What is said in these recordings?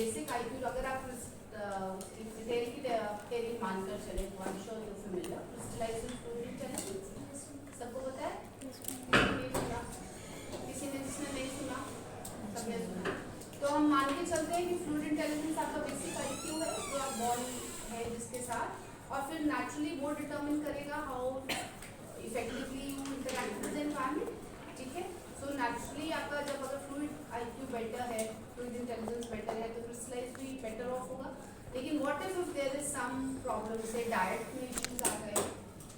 Basic IQ अगर आप theory मानकर चले तो I am sure you familiar crystallization fluid intelligence सबको पता है? किसी ने जिसने नहीं सुना सबने सुना। तो हम मान के चलते हैं कि फ्लूइड इंटेलिजेंस आपका बेसिक आईक्यू है जो आप बॉर्न है जिसके साथ, और फिर नेचुरली वो डिटरमिन करेगा how effectively you interact with the environment. ठीक है, सो नेचुरली आपका जब अगर फ्लूइड आईक्यू बेटर है, फ्लूइड इंटेलिजेंस बेटर है, तो क्रिस्टलाइज भी बेटर ऑफ होगा। लेकिन what if there is some problem, say diet में इश्यूज आ गए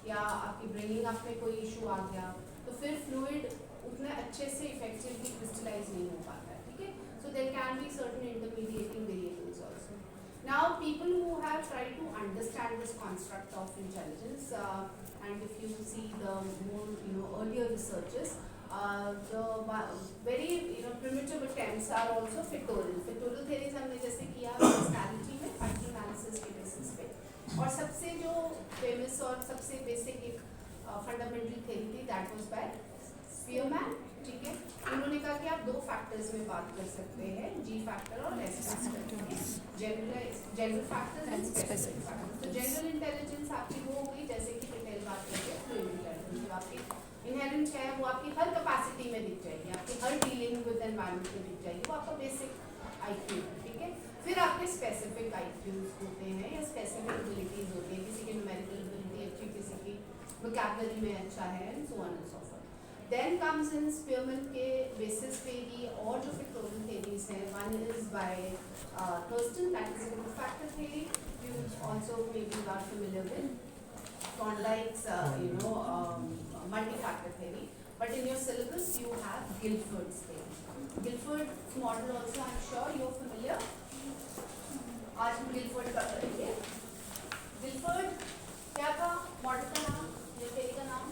या आपकी ब्रेनिंग अप में कोई इशू आ गया, तो फिर फ्लूइड उतने अच्छे से इफेक्टिवली क्रिस्टलाइज नहीं हो पाता है। ठीक है, so there can be certain intermediating variables also. Now people who have tried to understand this construct of intelligence, and if you see the more earlier researches, the very primitive attempts are also pictorial theories हमने जैसे किया personality में factor analysis के basis पे, और सबसे जो famous और सबसे basic एक fundamental theory थी that was by Spearman। ठीक है, उन्होंने कहा कि आप दो फैक्टर्स में बात कर सकते हैं, जी फैक्टर और S factor, general factors and specific factors. तो जनरल इंटेलिजेंस आपकी वो हो गई जैसे कि पटेल बात करते हैं फ्लूइड इंटेलिजेंस, जो आपकी इनहेरेंट है वो आपकी हर कैपेसिटी में दिख जाएगी, आपकी हर डीलिंग विद एनवायरनमेंट में दिख जाएगी, वो आपका बेसिक आईक्यू है। ठीक है, फिर आपके स्पेसिफिक आईक्यूज होते हैं या स्पेसिफिक एबिलिटीज होती है, किसी की न्यूमेरिकल एबिलिटी अच्छी, किसी की वोकैबुलरी में अच्छा है, and so on and so forth. Then comes in Spearman के basis पे ही और जो pictorial theories हैं, one is by Thurston, that is a group factor theory, you also maybe are familiar with Thorndike's multi-factor theory, but in your syllabus you have Guilford's theory. Guilford's model also I am sure you are familiar. आज हम Guilford का करेंगे। Guilford क्या था model का नाम, ये theory का नाम?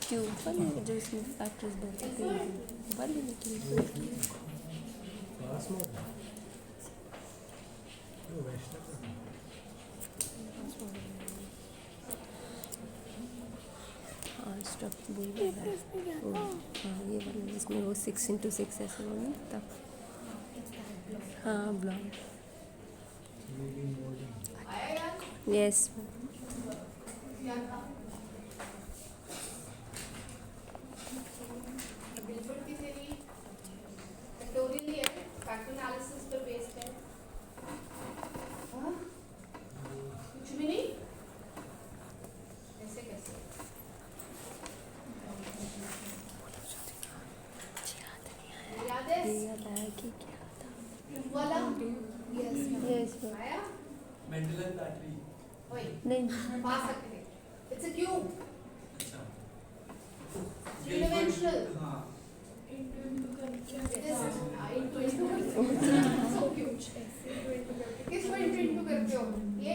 क्यूब जो इसमें फैक्टर्स बढ़ते हैं वाली हाँ स्टफ बोल रहा है हाँ ये वाला जिसमें वो 6x6 ऐसे बोले तब हाँ ब्लॉग यस नहीं पा सकते हैं, it's a cube, three-dimensional, so cute, किसको into करते हो? ये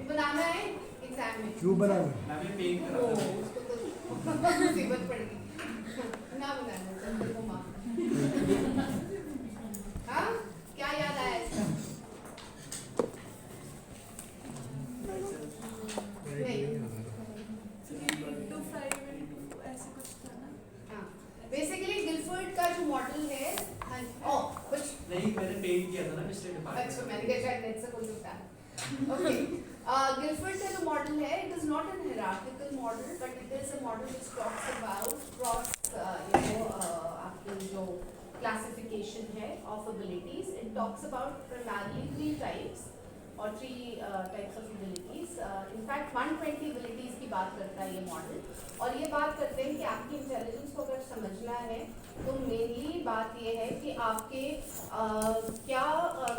बनाना है एग्जाम में, क्यों बनाना? मैं भी पेंट करा था उसको तो मुसीबत पड़ेगी ना बनाना, चलते को मार। हाँ क्या याद आया इसका? बेसिकली गिलफोर्ड का जो मॉडल है, कुछ नहीं मैंने पेंट किया था ना पिछले डिपार्टमेंट। अच्छा मैंने कहा शायद नेट से कोई होता है। ओके, गिलफोर्ड का जो मॉडल है, it is not an hierarchical model, but it is a model which talks about cross आपकी जो क्लासिफिकेशन है of abilities, it talks about primarily 3 types और 3 types of abilities. In fact 120 abilities की बात करता है ये मॉडल, और ये बात करते हैं कि आपकी इंटेलिजेंस को अगर समझना है तो मेनली बात ये है कि आपके क्या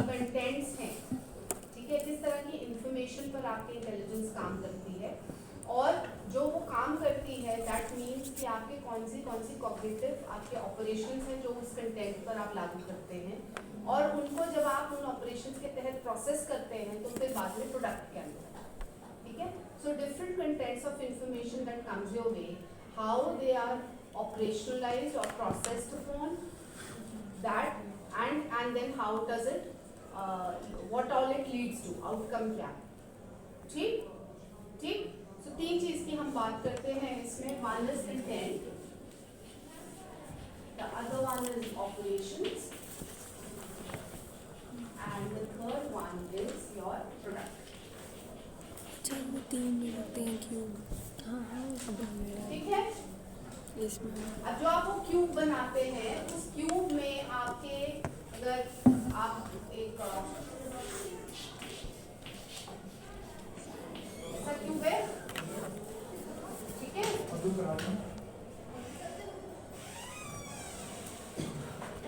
कंटेंट्स हैं, ठीक है, किस तरह की इंफॉर्मेशन पर आपकी इंटेलिजेंस काम करती है, और जो वो काम करती है दैट मीन्स कि आपके कौन सी कॉग्निटिव आपके ऑपरेशंस हैं जो उस कंटेंट पर आप लागू करते हैं, और उनको जब आप उन ऑपरेशंस के तहत प्रोसेस करते हैं तो फिर बाद में प्रोडक्ट क्या मिलता है। ठीक है, so different contents of information that comes your way, how they are operationalized or processed upon that, and then how does it what all it leads to, outcome क्या, ठीक ठीक So तीन चीज की हम बात करते हैं इसमें. One is content, the other one is operations, and the third one is your product. अच्छा वो तीन मिलते हैं क्यूब. हाँ हाँ अब मेरा ठीक है. इसमें अब जो आप वो क्यूब बनाते हैं उस क्यूब में आपके अगर आप एक ऐसा क्यूब है, ठीक है,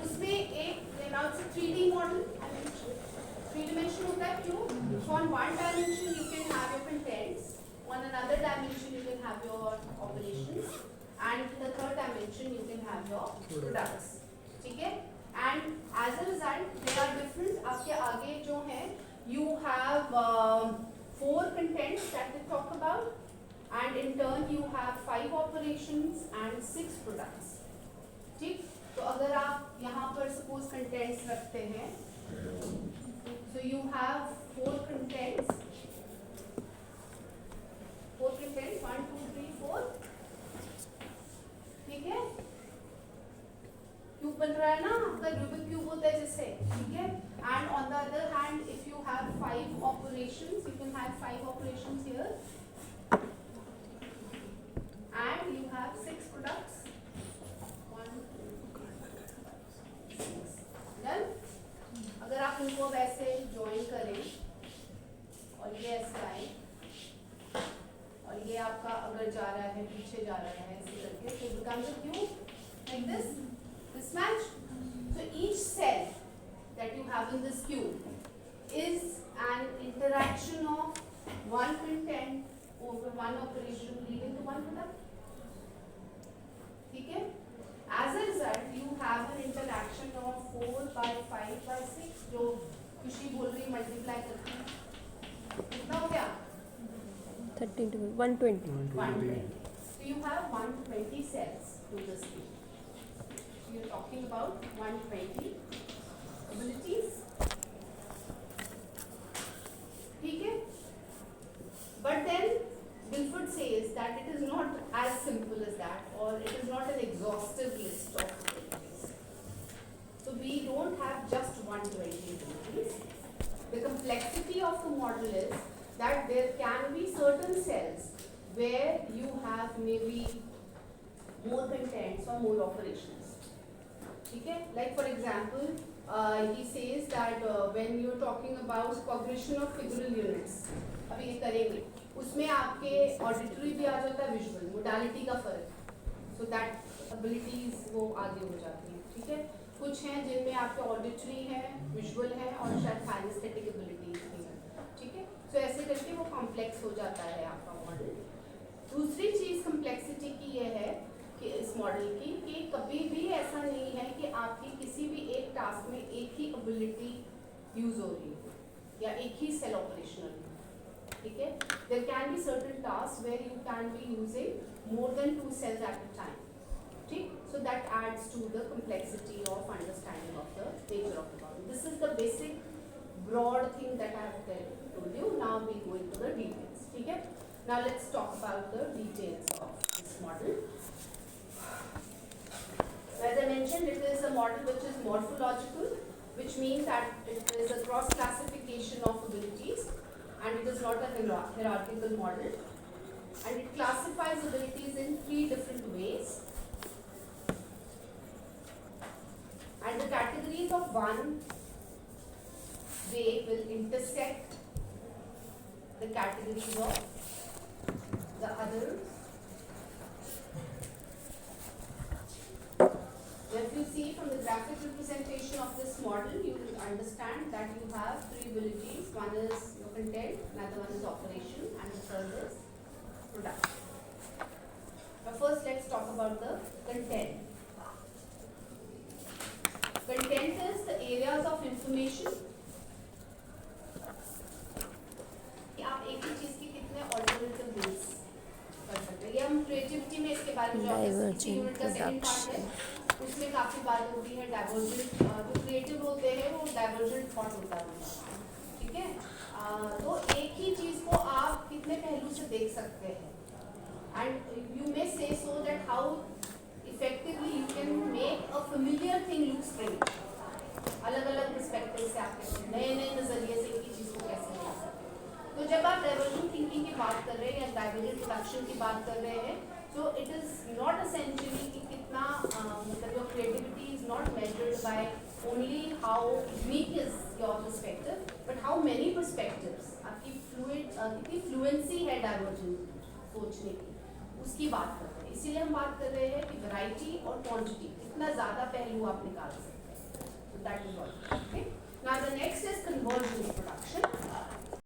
उसमें एक लेना 3D मॉडल, 3 dimension होता है cube. So on one dimension you can have your contents, on another dimension you can have your operations, and in the third dimension you can have your products. ठीक है. And as a result they are different. आपके आगे जो है you have 4 contents that we talk about, and in turn you have 5 operations and 6 products. ठीक. तो अगर आप यहाँ पर suppose contents रखते हैं, so you have 4 contents. 4 contents, 1 2 3 4. ठीक है. क्यूब बन रहा है ना आपका, रूबिक क्यूब होता है जिससे. ठीक है. And on the other hand, if you have 5 operations, you can have 5 operations here, and you have 6 products. 1 2 6. Done. अगर आप इनको अब ऐसे ज्वाइन करें और ये ऐसे आए और ये आपका अगर जा रहा है पीछे जा रहा है ऐसे करके, तो becomes a cube like this. This match. So each cell that you have in this cube is an interaction of one content over one operation leading to one product. ठीक है. As a result, you have an interaction of 4 by 5 by 6, जो खुशी बोल रही multiply करती है. कितना हो गया? 13 to 120. 120. So you have 120 cells to this cube. You're talking about 120 abilities. ठीक है. But then Wilford says that it is not as simple as that, or it is not an exhaustive list of abilities. So we don't have just 120 abilities. The complexity of the model is that there can be certain cells where you have maybe more contents or more operations. ठीक है. Like for example, he says that when you're talking about cognition of figural units, अभी ये करेंगे, उसमें आपके auditory भी आ जाता है, visual, modality का फर्क, so that abilities वो आगे हो जाती हैं. ठीक है. कुछ हैं जिनमें आपके auditory है, visual है और शायद kinesthetic abilities भी हैं. ठीक है. So ऐसे करके वो complex हो जाता है आपका मॉडल. दूसरी चीज़ complexity की ये है कि इस मॉडल की कि कभी भी ऐसा नहीं है कि आपकी किसी भी एक टास्क में एक ही एबिलिटी यूज हो रही हो या एक ही सेल ऑपरेशनल. ठीक है. There can be certain task where you can be using more than 2 cells at a time. ठीक. So that adds to the complexity of understanding of the nature of the problem. This is the basic broad thing that I have told you. Now we go into the details. ठीक है. Now let's talk about the details of this model. As I mentioned, it is a model which is morphological, which means that it is a cross classification of abilities, and it is not a hierarchical model, and it classifies abilities in 3 different ways. And the categories of one way will intersect the categories of the others. If you see from the graphic representation of this model, you will understand that you have 3 abilities. One is your content, another one is operation, and the third is product. But first let's talk about the content. Content is the areas of information. आप एक ही चीज की कितने alternative veg कर सकते हैं. ये हम क्रिएटिविटी में इसके बारे में जो यूनिट का सेकंड पार्ट है उसमें काफ़ी बात होती है. डाइवर्जेंट जो क्रिएटिव होते हैं वो डाइवर्जेंट थॉट होता है. ठीक है. तो एक ही चीज को आप कितने पहलू से देख सकते हैं एंड यू मे से so that how effectively you can make a familiar thing look strange. अलग अलग पर्सपेक्टिव से आप नए नए नजरिए से एक ही चीज को कैसे देख सकते हैं। तो जब आप डाइवर्जेंट थिंकिंग की बात कर रहे हैं या डाइवर्जेंट प्रोडक्शन की बात कर रहे हैं, so it is not essentially कि कितना मतलब your creativity is not measured by only how unique is your perspective, but how many perspectives आपकी कितनी fluency है divergent सोचने की, उसकी बात करते हैं। इसीलिए हम बात कर रहे हैं कि variety और quantity कितना ज़्यादा पहलू आप निकाल सकते हैं। So that is what. Okay. Now the next is convergent production.